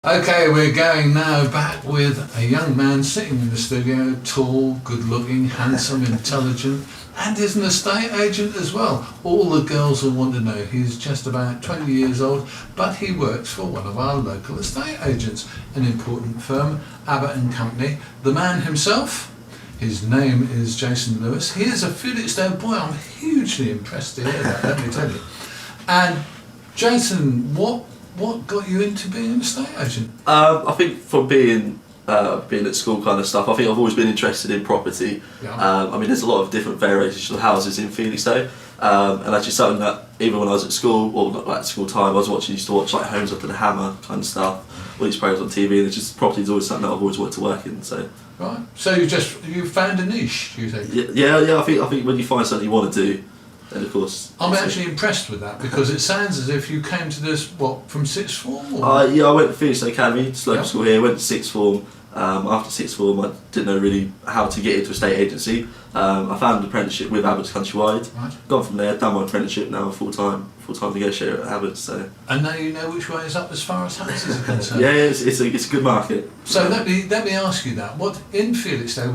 Okay, we're going now back with a young man sitting in the studio, tall, good-looking, handsome, intelligent, and is an estate agent as well. All the girls will want to know. He's just about 20 years old, but he works for one of our local estate agents, an important firm, Abbott & Company. The man himself, his name is Jason Lewis. He is a Felixstowe boy. I'm hugely impressed to hear that, let me tell you. And Jason, what got you into being an estate agent? I think from being at school kind of stuff, I think I've always been interested in property. Yeah. I mean, there's a lot of different variations of houses in Felixstowe, and actually something that even when I was at school, or not like school time, used to watch like Homes Up to the Hammer kind of stuff, all these programs on TV, and it's just property is always something that I've always wanted to work in. So. Right. So you found a niche, do you think? Yeah. I think when you find something you want to do, then of course. I'm actually impressed with that because it sounds as if you came to this from sixth form. Yeah, I went to Felixstowe Academy, just local school here. Went to sixth form. After sixth form, I didn't know really how to get into a state agency. I found an apprenticeship with Abbotts countrywide. Right. Gone from there, done my apprenticeship. Now I'm full time negotiator at Abbotts. So. And now you know which way is up as far as houses are concerned. Yeah, it's a good market. So let me ask you that. What in Felixstowe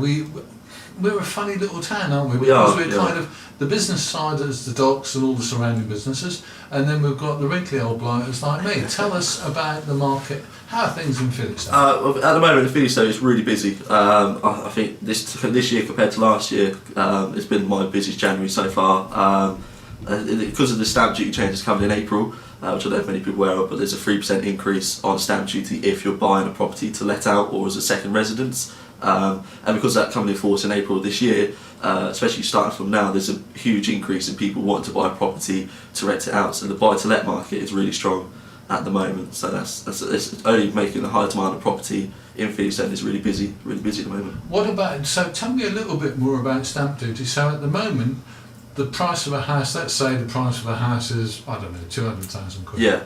we're a funny little town, aren't we? We're kind of the business side is the docks and all the surrounding businesses, and then we've got the wrinkly old blighters like me. Tell us about the market. How are things in Felixstowe? At the moment, Felixstowe is really busy. I think this year compared to last year, it's been my busiest January so far. Because of the stamp duty changes coming in April, which I don't know if many people are aware of, but there's a 3% increase on stamp duty if you're buying a property to let out or as a second residence. And because that coming in force in April this year, especially starting from now, there's a huge increase in people wanting to buy a property to rent it out. So the buy-to-let market is really strong at the moment. So it's only making a high demand of property in Felixstowe. It's really busy at the moment. What about? So tell me a little bit more about stamp duty. So at the moment, the price of a house. Let's say the price of a house is 200,000 quid. Yeah.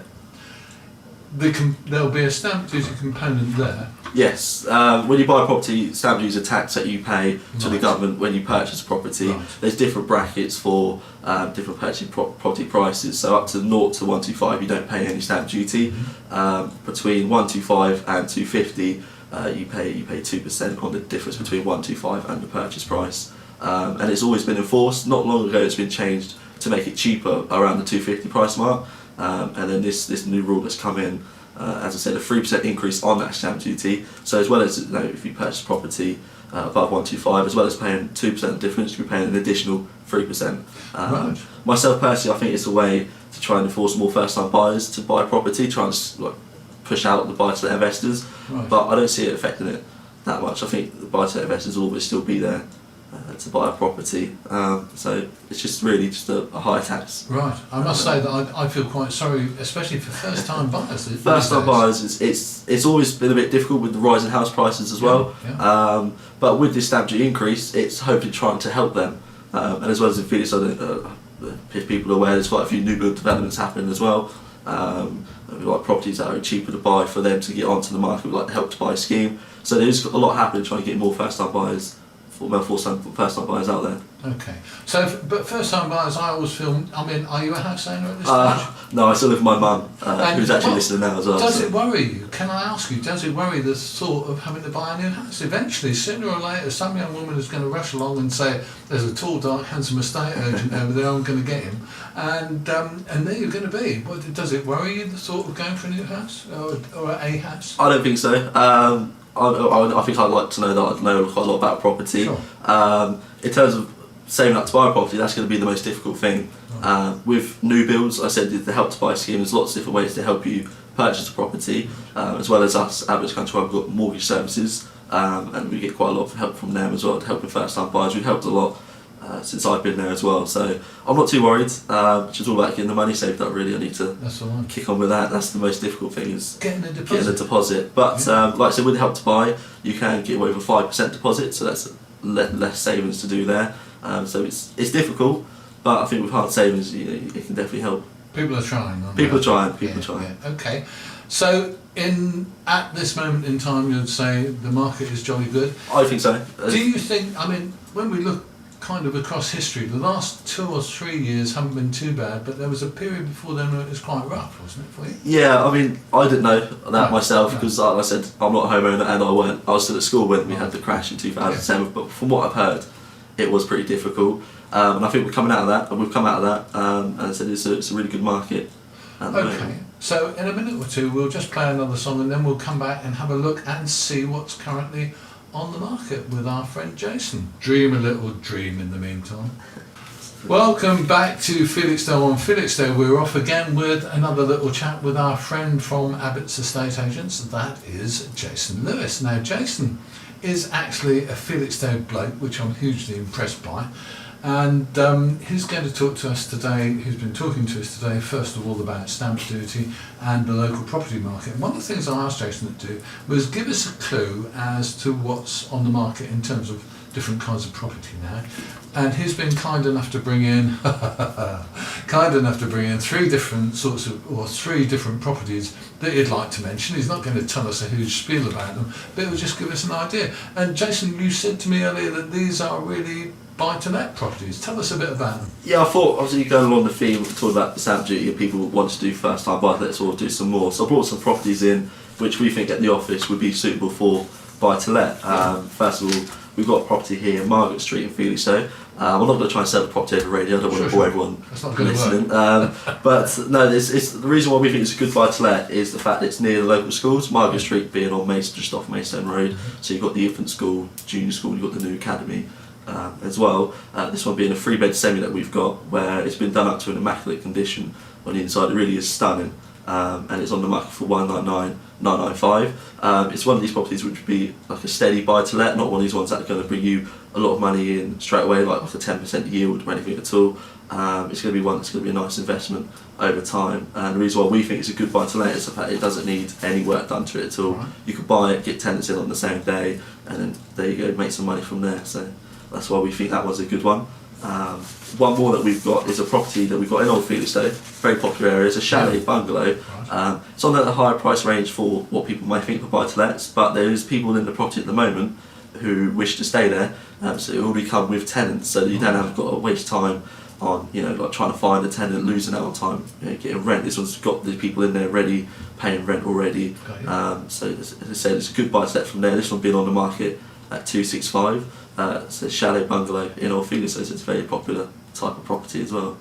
There'll be a stamp duty component there. Yes, when you buy a property, stamp duty is a tax that you pay to the government when you purchase a property. Right. There's different brackets for different purchasing property prices. So up to 0 to 125, you don't pay any stamp duty. Mm-hmm. Between 125 and 250, you pay 2% on the difference between 125 and the purchase price. And it's always been enforced. Not long ago, it's been changed to make it cheaper around the 250 price mark. And then this new rule that's come in, as I said, a 3% increase on that stamp duty. So as well as if you purchase property above 125, as well as paying 2% difference, you're paying an additional 3%. Right. Myself personally, I think it's a way to try and enforce more first-time buyers to buy property, try and push out the buy-to-let investors. Right. But I don't see it affecting it that much. I think the buy-to-let investors will always still be there to buy a property, so it's just really just a high tax. Right, I must say that I feel quite sorry, especially for first-time buyers. First-time buyers, it's always been a bit difficult with the rise in house prices as well. Yeah. But with this stamp duty increase, it's hopefully trying to help them, and as well as in Felixstowe, if people are aware, there's quite a few new build developments happening as well. Like properties that are cheaper to buy for them to get onto the market, like the Help to Buy scheme. So there's a lot happening trying to get more first-time buyers. First-time buyers out there. Okay. So, but first-time buyers, I always feel. I mean, are you a house owner at this stage? No, I still live with my mum, who's actually listening now as well. Does it worry you? Can I ask you? Does it worry the thought of having to buy a new house? Eventually, sooner or later, some young woman is going to rush along and say, "There's a tall, dark, handsome estate agent over there. I'm going to get him," and there you're going to be. Does it worry you the thought of going for a new house or a house? I don't think so. I think I'd like to know that I know quite a lot about property. Sure. In terms of saving up to buy a property, that's going to be the most difficult thing. With new builds, I said the Help to Buy scheme, there's lots of different ways to help you purchase a property, as well as us, Abbotts Country, we've got mortgage services, and we get quite a lot of help from them as well to help with first-time buyers. We've helped a lot since I've been there as well, so I'm not too worried. It's just all about getting the money saved up really. I need to kick on with that. That's the most difficult thing, is getting a deposit. But like I said, with Help to Buy, you can get away with a 5% deposit, so that's less savings to do there. So it's difficult, but I think with hard savings, it can definitely help. People are trying. People are trying. Yeah. Okay, so at this moment in time, you'd say the market is jolly good. I think so. Do you think? I mean, when we look kind of across history. The last 2 or 3 years haven't been too bad, but there was a period before then where it was quite rough, wasn't it, for you? Yeah, I mean, I didn't know that myself No. because, like I said, I'm not a homeowner and I was still at school when we had the crash in 2007. But from what I've heard, it was pretty difficult, and I think we're coming out of that. And we've come out of that, and I said it's a really good market. Okay, so in a minute or two we'll just play another song and then we'll come back and have a look and see what's currently on the market with our friend Jason. Dream a little dream in the meantime. Welcome back to Felixstowe on Felixstowe. We're off again with another little chat with our friend from Abbotts Estate Agents. That is Jason Lewis. Now Jason is actually a Felixstowe bloke, which I'm hugely impressed by. And he's going to talk to us today, he's been talking to us today, first of all about stamp duty and the local property market. And one of the things I asked Jason to do was give us a clue as to what's on the market in terms of different kinds of property now. And he's been kind enough to bring in, 3 different sorts of, or 3 different properties that he'd like to mention. He's not going to tell us a huge spiel about them, but he'll just give us an idea. And Jason, you said to me earlier that these are really buy-to-let properties. Tell us a bit about them. Yeah, I thought, obviously, going along the theme, talking about the stamp duty and people want to do first-time buy-to-lets or do some more. So I brought some properties in which we think at the office would be suitable for buy-to-let. First of all, we've got a property here in Margaret Street in Felixstowe. I'm not going to try and sell the property over radio, I don't want to bore everyone listening. But no, it's the reason why we think it's a good buy-to-let is the fact that it's near the local schools, Margaret Street being on Mason, just off Maidstone Road. So you've got the infant school, junior school, you've got the new academy. As well, this one being a 3-bed semi that we've got, where it's been done up to an immaculate condition on the inside. It really is stunning, and it's on the market for 199,995. It's one of these properties which would be like a steady buy to let, not one of these ones that are going to bring you a lot of money in straight away, like a 10% yield or anything at all. It's going to be one that's going to be a nice investment over time, and the reason why we think it's a good buy to let is the fact it doesn't need any work done to it at all. Right. You could buy it, get tenants in on the same day, and then there you go, make some money from there. So that's why we think that was a good one. One more that we've got is a property that we've got in Old Felixstowe, very popular area. It's a chalet bungalow. It's on the higher price range for what people might think for buy-to-lets, but there is people in the property at the moment who wish to stay there, so it will become with tenants, so that you don't have got to waste time on like trying to find a tenant, losing out on time, getting rent. This one's got the people in there ready, paying rent already. So as I said, it's a good buy-to-let from there. This one being on the market at 265. It's a chalet bungalow in Old Felixstowe, so it's a very popular type of property as well.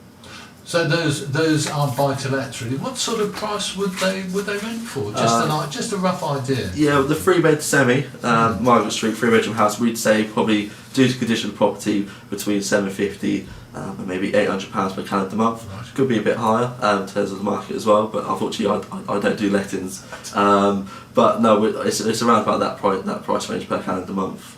So those are buy-to-lets really. What sort of price would they rent for? Just a rough idea. Yeah, the 3-bed semi, Margaret Street 3-bedroom house, we'd say probably due to condition of property between $750 and maybe £800 per calendar month. Right. Could be a bit higher in terms of the market as well, but unfortunately I don't do lettings. But no, it's around about that price range per calendar month.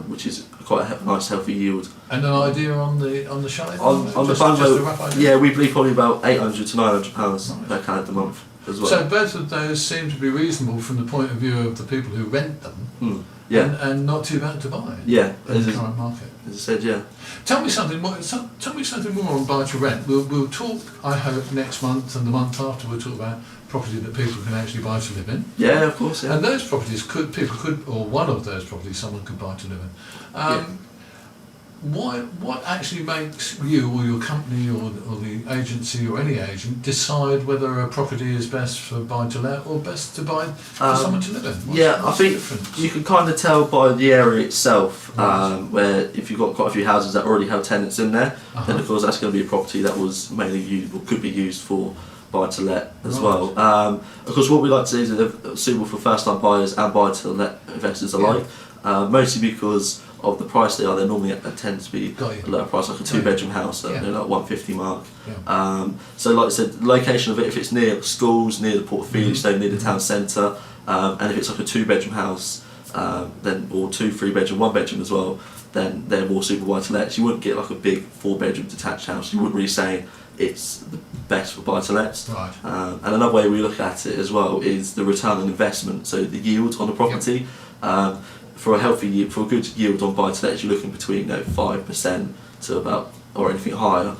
Which is quite a nice healthy yield. And an idea on the chalet? On the bungalow, yeah, we believe probably about £800 to £900 per calendar month as well. So both of those seem to be reasonable from the point of view of the people who rent them, and not too bad to buy. Yeah, in the current market. As I said, yeah. Tell me something more on buy to rent. We'll talk, I hope, next month and the month after. We'll talk about property that people can actually buy to live in. Yeah, of course. Yeah. And those properties or one of those properties, someone could buy to live in. What actually makes you or your company or the agency or any agent decide whether a property is best for buy to let or best to buy for someone to live in? I think you can kind of tell by the area itself, where if you've got quite a few houses that already have tenants in there, then of course that's going to be a property that was mainly used or could be used for buy to let as well. Of course, what we like to say is that they're suitable for first time buyers and buy to let investors alike, mostly because of the price they are. They normally tend to be a lower price, like a 2-bedroom house, they're like 150 mark. So like I said, the location of it, if it's near schools, near the Port of Felixstowe, near the town centre, and if it's like a 2-bedroom house, then or 2 3-bedroom, 1-bedroom as well, then they're more suitable buy to lets. You wouldn't get like a big 4-bedroom detached house. You wouldn't really say it's the best for buy to lets. Right. And another way we look at it as well is the return on investment, so the yield on the property. For a healthy yield, for a good yield on buy to lets, you're looking between 5% to about, or anything higher.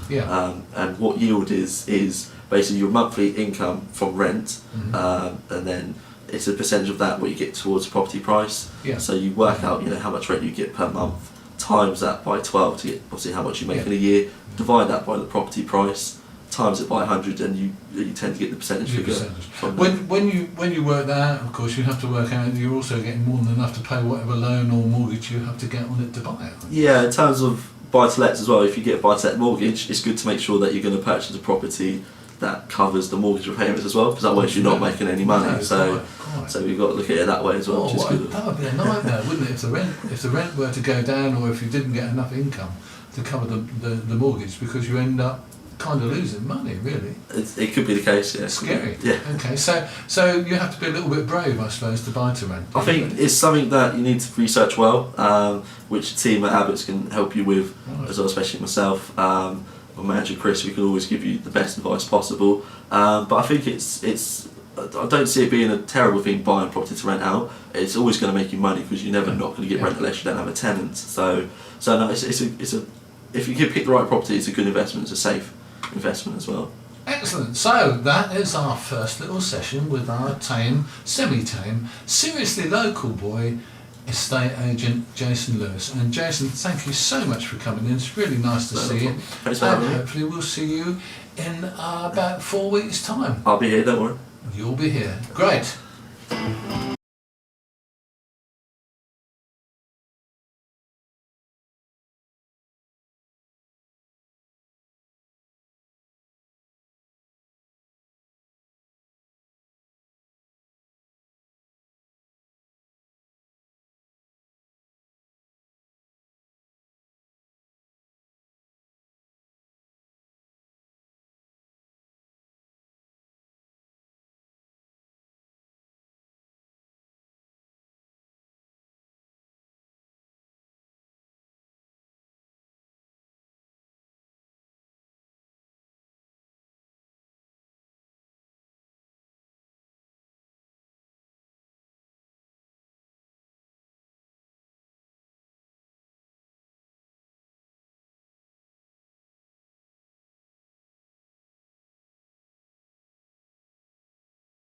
And what yield is basically your monthly income from rent, and then it's a percentage of that what you get towards the property price. So you work out how much rent you get per month times that by 12 to get obviously how much you make in a year, divide that by the property price, times it by 100, and you tend to get the percentage figure. From when you work that out, of course, you have to work out you're also getting more than enough to pay whatever loan or mortgage you have to get on it to buy it. Yeah, in terms of buy-to-lets as well, if you get a buy-to-let mortgage, it's good to make sure that you're going to purchase a property that covers the mortgage repayments as well, because otherwise you're not making any money. No, so you've got to look at it that way as well. Oh, Which is good. That would be a nightmare, wouldn't it? If the rent were to go down, or if you didn't get enough income to cover the mortgage, because you end up kind of losing money, really. It could be the case, yeah. Scary. Yeah. Okay, so you have to be a little bit brave, I suppose, to buy to rent. I think it's something that you need to research well, which the team at Abbotts can help you with, as well, especially myself. My manager Chris, we can always give you the best advice possible. But I think I don't see it being a terrible thing buying property to rent out. It's always going to make you money because you're never not going to get rent unless you don't have a tenant. So no, it's a if you can pick the right property, it's a good investment. It's a safe investment as well. Excellent. So that is our first little session with our tame, semi-tame, seriously local boy, estate agent Jason Lewis. And Jason, thank you so much for coming in. It's really nice to see you. Thanks for having me. Hopefully we'll see you in about 4 weeks' time. I'll be here, don't worry. You'll be here. Great.